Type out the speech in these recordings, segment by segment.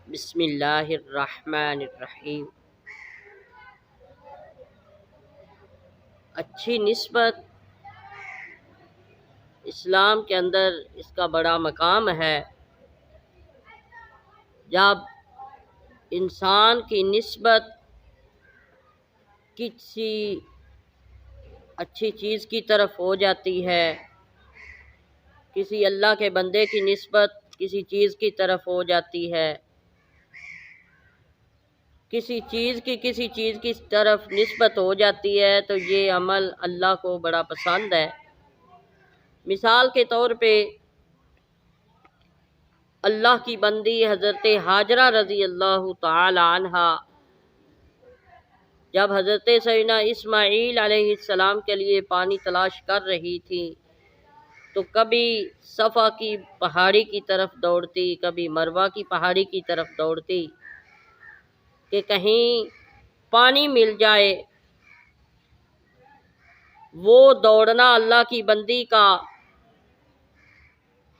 بسم اللہ الرحمن الرحیم۔ اچھی نسبت اسلام کے اندر اس کا بڑا مقام ہے۔ جب انسان کی نسبت کسی اچھی چیز کی طرف ہو جاتی ہے، کسی اللہ کے بندے کی نسبت کسی چیز کی طرف ہو جاتی ہے، کسی چیز کی طرف نسبت ہو جاتی ہے تو یہ عمل اللہ کو بڑا پسند ہے۔ مثال کے طور پہ اللہ کی بندی حضرت ہاجرہ رضی اللہ تعالی عنہا جب حضرت سیدنا اسماعیل علیہ السلام کے لیے پانی تلاش کر رہی تھی تو کبھی صفا کی پہاڑی کی طرف دوڑتی، کبھی مروہ کی پہاڑی کی طرف دوڑتی کہ کہیں پانی مل جائے۔ وہ دوڑنا اللہ کی بندی کا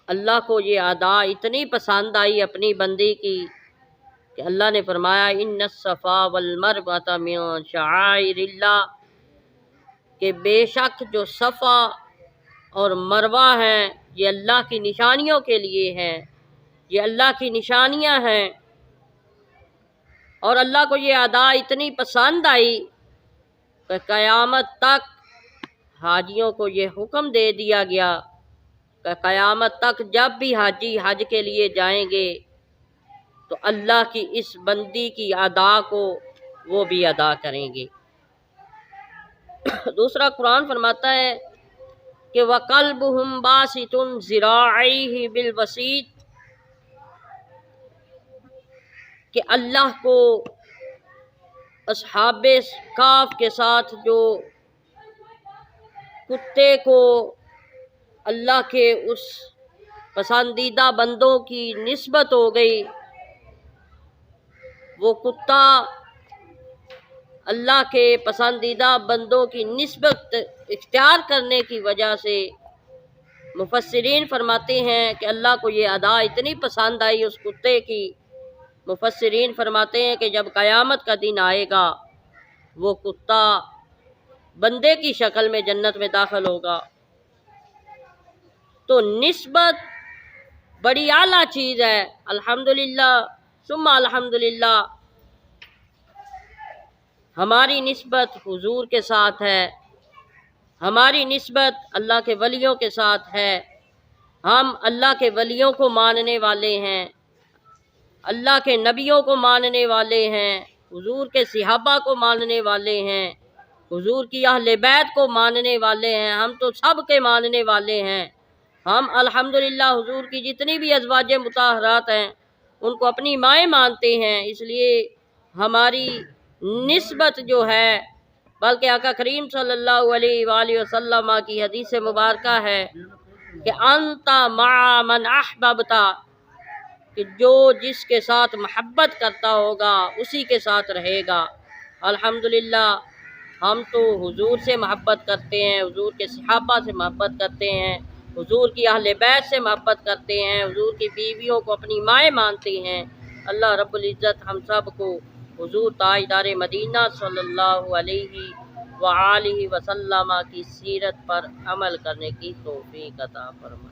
اللہ کو یہ ادا اتنی پسند آئی اپنی بندی کی کہ اللہ نے فرمایا ان الصفا والمروہ من شعائر اللہ، کہ بے شک جو صفا اور مروہ ہیں یہ اللہ کی نشانیوں کے لیے ہیں، یہ اللہ کی نشانیاں ہیں۔ اور اللہ کو یہ ادا اتنی پسند آئی کہ قیامت تک حاجیوں کو یہ حکم دے دیا گیا کہ قیامت تک جب بھی حاجی حج کے لیے جائیں گے تو اللہ کی اس بندی کی ادا کو وہ بھی ادا کریں گے۔ دوسرا قرآن فرماتا ہے کہ وَقَلْبُهُمْ بَاسِطٌ ذِرَاعَيْهِ بِالْوَسِيطِ، کہ اللہ کو اصحاب کہف کے ساتھ جو کتے کو اللہ کے اس پسندیدہ بندوں کی نسبت ہو گئی، وہ کتا اللہ کے پسندیدہ بندوں کی نسبت اختیار کرنے کی وجہ سے مفسرین فرماتے ہیں کہ اللہ کو یہ ادا اتنی پسند آئی اس کتے کی، مفسرین فرماتے ہیں کہ جب قیامت کا دن آئے گا وہ کتا بندے کی شکل میں جنت میں داخل ہوگا۔ تو نسبت بڑی اعلیٰ چیز ہے۔ الحمدللہ ثم الحمدللہ ہماری نسبت حضور کے ساتھ ہے، ہماری نسبت اللہ کے ولیوں کے ساتھ ہے۔ ہم اللہ کے ولیوں کو ماننے والے ہیں، اللہ کے نبیوں کو ماننے والے ہیں، حضور کے صحابہ کو ماننے والے ہیں، حضور کی اہل بیت کو ماننے والے ہیں، ہم تو سب کے ماننے والے ہیں۔ ہم الحمدللہ حضور کی جتنی بھی ازواج مطہرات ہیں ان کو اپنی مائیں مانتے ہیں، اس لیے ہماری نسبت جو ہے، بلکہ آقا کریم صلی اللہ علیہ وآلہ وسلم کی حدیث مبارکہ ہے کہ انت مع من احببت، کہ جو جس کے ساتھ محبت کرتا ہوگا اسی کے ساتھ رہے گا۔ الحمدللہ ہم تو حضور سے محبت کرتے ہیں، حضور کے صحابہ سے محبت کرتے ہیں، حضور کی اہل بیت سے محبت کرتے ہیں، حضور کی بیویوں کو اپنی مائیں مانتے ہیں۔ اللہ رب العزت ہم سب کو حضور تاجدار مدینہ صلی اللہ علیہ وآلہ وسلم کی سیرت پر عمل کرنے کی توفیق عطا فرمائے۔